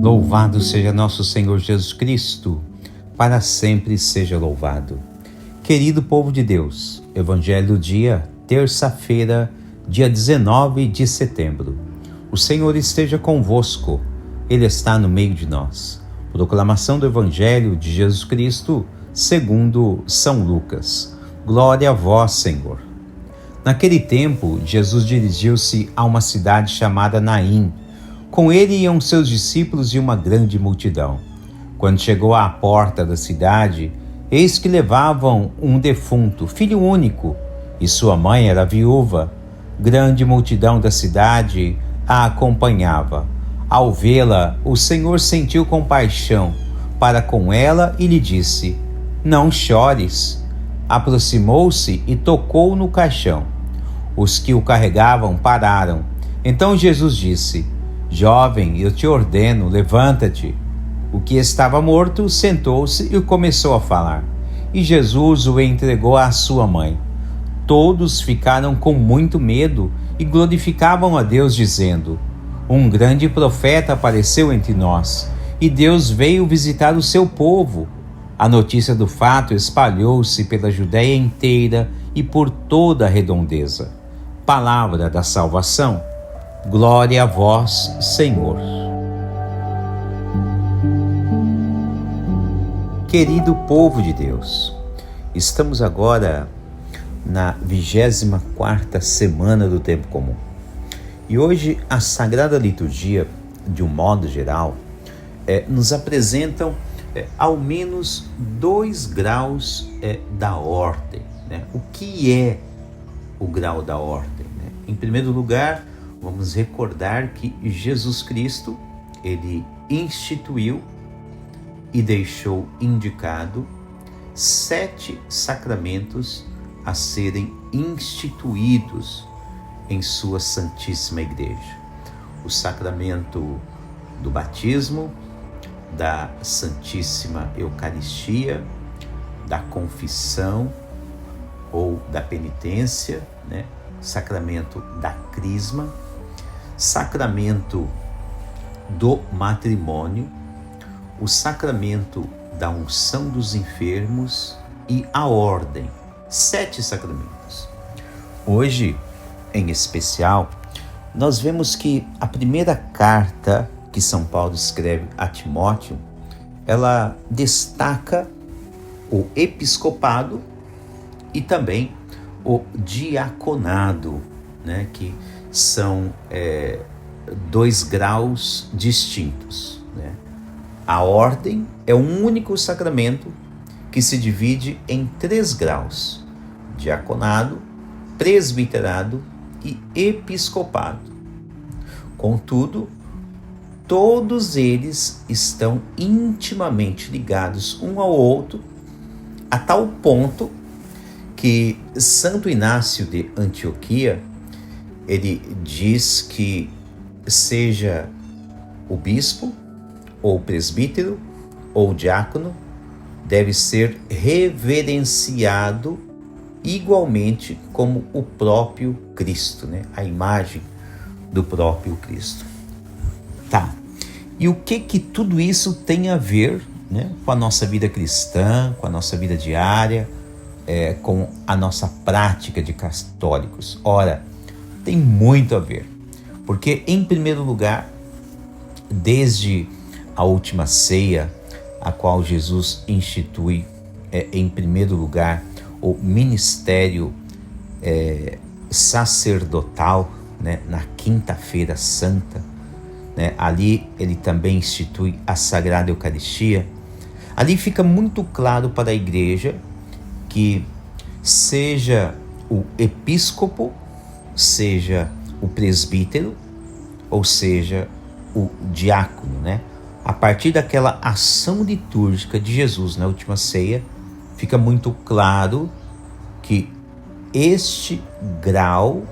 Louvado seja nosso Senhor Jesus Cristo, para sempre seja louvado. Querido povo de Deus, Evangelho do dia, terça-feira, dia 19 de setembro. O Senhor esteja convosco, Ele está no meio de nós. Proclamação do Evangelho de Jesus Cristo, segundo São Lucas. Glória a vós, Senhor. Naquele tempo, Jesus dirigiu-se a uma cidade chamada Naim. Com ele iam seus discípulos e uma grande multidão. Quando chegou à porta da cidade, eis que levavam um defunto, filho único, e sua mãe era viúva. Grande multidão da cidade a acompanhava. Ao vê-la, o Senhor sentiu compaixão para com ela e lhe disse: Não chores. Aproximou-se e tocou no caixão. Os que o carregavam pararam. Então Jesus disse: Jovem, eu te ordeno, levanta-te. O que estava morto sentou-se e começou a falar. E Jesus o entregou à sua mãe. Todos ficaram com muito medo e glorificavam a Deus, dizendo: Um grande profeta apareceu entre nós, e Deus veio visitar o seu povo. A notícia do fato espalhou-se pela Judéia inteira e por toda a redondeza. Palavra da salvação. Glória a vós, Senhor. Querido povo de Deus, estamos agora na 24ª semana do Tempo Comum. E hoje a Sagrada Liturgia, de um modo geral, nos apresentam ao menos 2 graus da ordem. Né? O que é o grau da ordem? Né? Em primeiro lugar, vamos recordar que Jesus Cristo, ele instituiu e deixou indicado 7 sacramentos a serem instituídos em sua Santíssima Igreja. O sacramento do batismo, da Santíssima Eucaristia, da confissão ou da penitência, né? Sacramento da crisma, sacramento do matrimônio, o sacramento da unção dos enfermos e a ordem. 7 sacramentos. Hoje, em especial, nós vemos que a primeira carta que São Paulo escreve a Timóteo, ela destaca o episcopado e também o diaconado, né, que são 2 graus distintos. Né? A ordem é um único sacramento que se divide em 3 graus: diaconado, presbiterado e episcopado. Contudo, todos eles estão intimamente ligados um ao outro, a tal ponto que Santo Inácio de Antioquia, ele diz que seja o bispo, ou presbítero, ou diácono, deve ser reverenciado igualmente como o próprio Cristo, né? A imagem do próprio Cristo. Tá, e o que tudo isso tem a ver, né, com a nossa vida cristã, com a nossa vida diária, com a nossa prática de católicos? Ora, tem muito a ver, porque em primeiro lugar, desde a última ceia, a qual Jesus institui em primeiro lugar o ministério sacerdotal, né, na Quinta-feira Santa, né, ali ele também institui a Sagrada Eucaristia. Ali fica muito claro para a igreja que seja o episcopo, seja o presbítero, ou seja o diácono, né? A partir daquela ação litúrgica de Jesus na última ceia, fica muito claro que este grau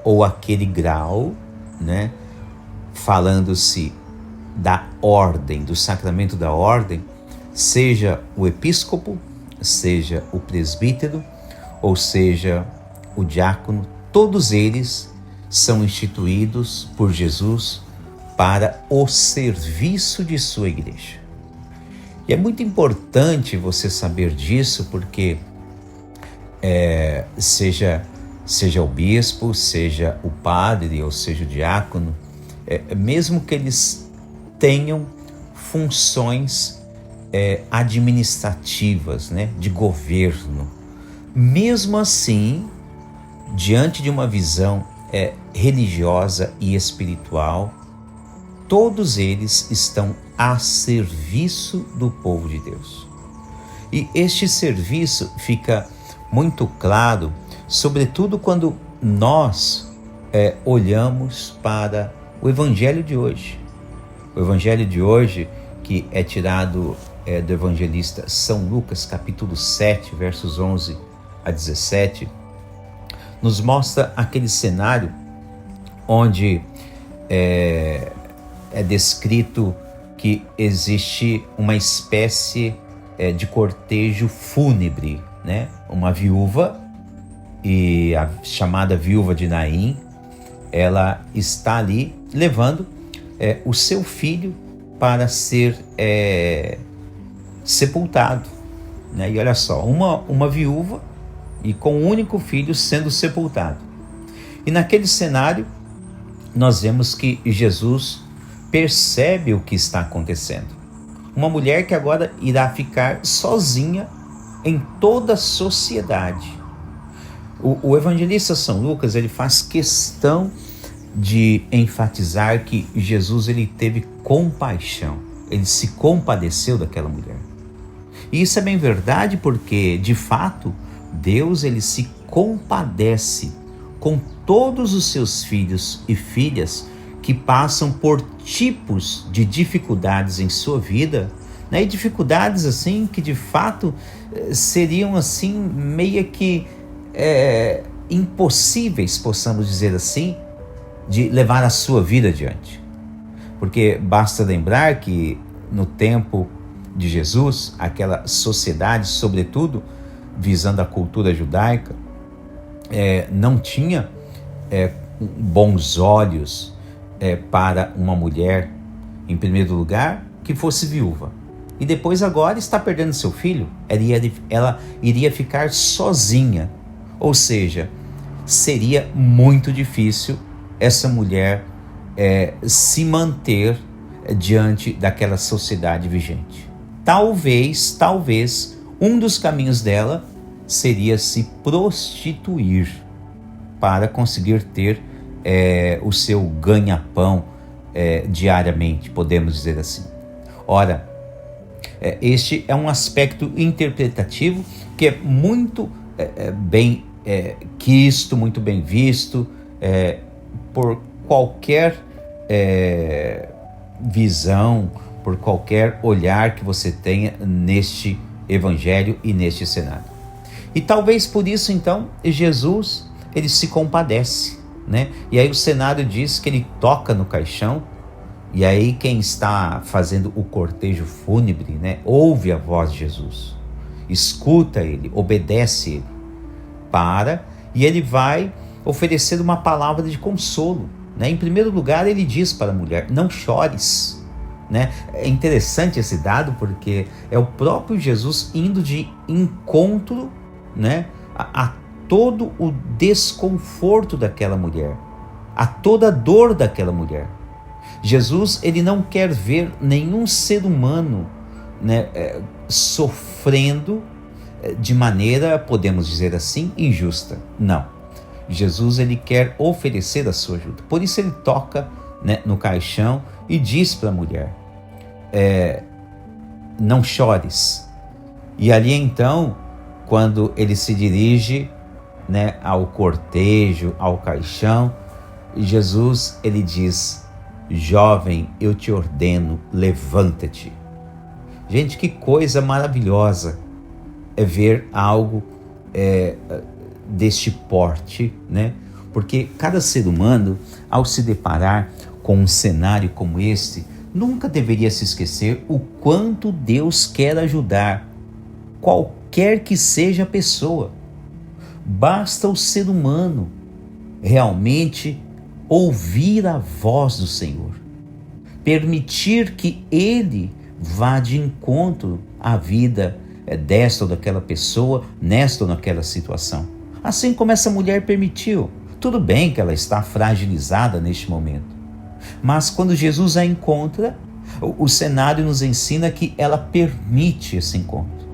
ou aquele grau, né, falando-se da ordem, do sacramento da ordem, seja o episcopo, seja o presbítero, ou seja o diácono, todos eles são instituídos por Jesus para o serviço de sua igreja. E é muito importante você saber disso, porque seja o bispo, seja o padre ou seja o diácono, mesmo que eles tenham funções administrativas, né, de governo, mesmo assim, diante de uma visão religiosa e espiritual, todos eles estão a serviço do povo de Deus. E este serviço fica muito claro, sobretudo quando nós olhamos para o Evangelho de hoje. O Evangelho de hoje, que é tirado do evangelista São Lucas, capítulo 7, versos 11 a 17, nos mostra aquele cenário onde é descrito que existe uma espécie de cortejo fúnebre, né? Uma viúva, e a chamada viúva de Naim, ela está ali levando o seu filho para ser sepultado, né? E olha só, uma viúva e com um único filho sendo sepultado. E naquele cenário nós vemos que Jesus percebe o que está acontecendo. Uma mulher que agora irá ficar sozinha em toda a sociedade. O evangelista São Lucas, ele faz questão de enfatizar que Jesus, ele teve compaixão, ele se compadeceu daquela mulher. E isso é bem verdade, porque de fato Deus, ele se compadece com todos os seus filhos e filhas que passam por tipos de dificuldades em sua vida, né? E dificuldades assim que de fato seriam assim meio que impossíveis, possamos dizer assim, de levar a sua vida adiante. Porque basta lembrar que no tempo de Jesus, aquela sociedade, sobretudo visando a cultura judaica, não tinha bons olhos para uma mulher, em primeiro lugar, que fosse viúva. E depois agora está perdendo seu filho, ela iria ficar sozinha. Ou seja, seria muito difícil essa mulher se manter diante daquela sociedade vigente. Talvez, um dos caminhos dela seria se prostituir para conseguir ter o seu ganha-pão diariamente, podemos dizer assim. Ora, este é um aspecto interpretativo que é muito bem quisto, muito bem visto por qualquer visão, por qualquer olhar que você tenha neste evangelho e neste cenário. E talvez por isso, então, Jesus, ele se compadece, né? E aí o cenário diz que ele toca no caixão, e aí quem está fazendo o cortejo fúnebre, né, ouve a voz de Jesus, escuta ele, obedece ele, e ele vai oferecer uma palavra de consolo, né? Em primeiro lugar, ele diz para a mulher: não chores, né? É interessante esse dado, porque é o próprio Jesus indo de encontro, né, a todo o desconforto daquela mulher, a toda a dor daquela mulher. Jesus, ele não quer ver nenhum ser humano, né, sofrendo de maneira, podemos dizer assim, injusta. Não. Jesus, ele quer oferecer a sua ajuda. Por isso ele toca, né, no caixão e diz para a mulher: não chores. E ali então, quando ele se dirige, né, ao cortejo, ao caixão, Jesus, ele diz: jovem, eu te ordeno, levanta-te. Gente, que coisa maravilhosa é ver algo deste porte, né? Porque cada ser humano, ao se deparar com um cenário como este, nunca deveria se esquecer o quanto Deus quer ajudar qualquer que seja a pessoa. Basta o ser humano realmente ouvir a voz do Senhor. permitir que Ele vá de encontro à vida desta ou daquela pessoa, nesta ou naquela situação. Assim como essa mulher permitiu. Tudo bem que ela está fragilizada neste momento, mas quando Jesus a encontra, o cenário nos ensina que ela permite esse encontro.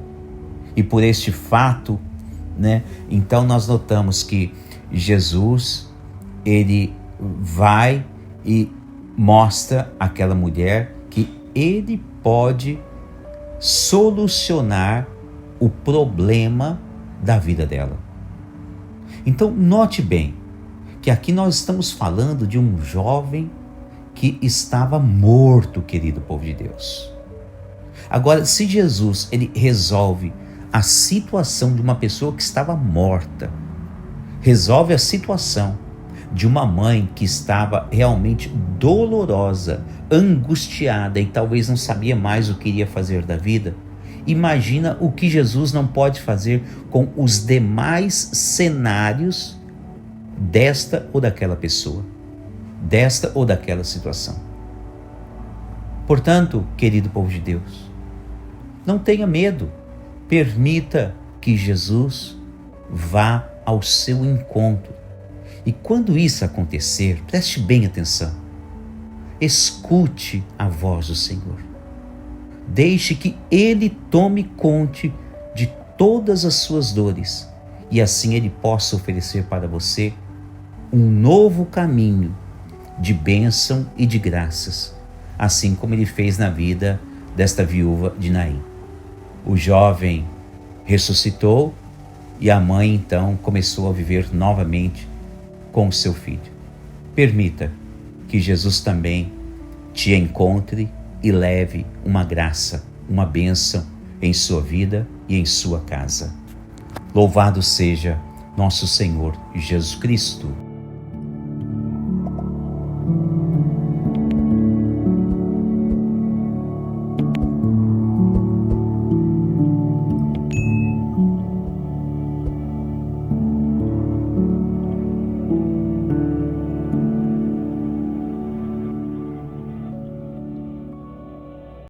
E por este fato, então nós notamos que Jesus, ele vai e mostra àquela mulher que ele pode solucionar o problema da vida dela. Então note bem que aqui nós estamos falando de um jovem que estava morto, querido povo de Deus. Agora, se Jesus ele resolve a situação de uma pessoa que estava morta, resolve a situação de uma mãe que estava realmente dolorosa, angustiada e talvez não sabia mais o que iria fazer da vida, imagina o que Jesus não pode fazer com os demais cenários desta ou daquela pessoa, desta ou daquela situação. Portanto, querido povo de Deus, não tenha medo, permita que Jesus vá ao seu encontro. E quando isso acontecer, preste bem atenção, escute a voz do Senhor. Deixe que Ele tome conta de todas as suas dores e assim Ele possa oferecer para você um novo caminho de bênção e de graças, assim como Ele fez na vida desta viúva de Naim. O jovem ressuscitou e a mãe então começou a viver novamente com o seu filho. Permita que Jesus também te encontre e leve uma graça, uma bênção em sua vida e em sua casa. Louvado seja nosso Senhor Jesus Cristo.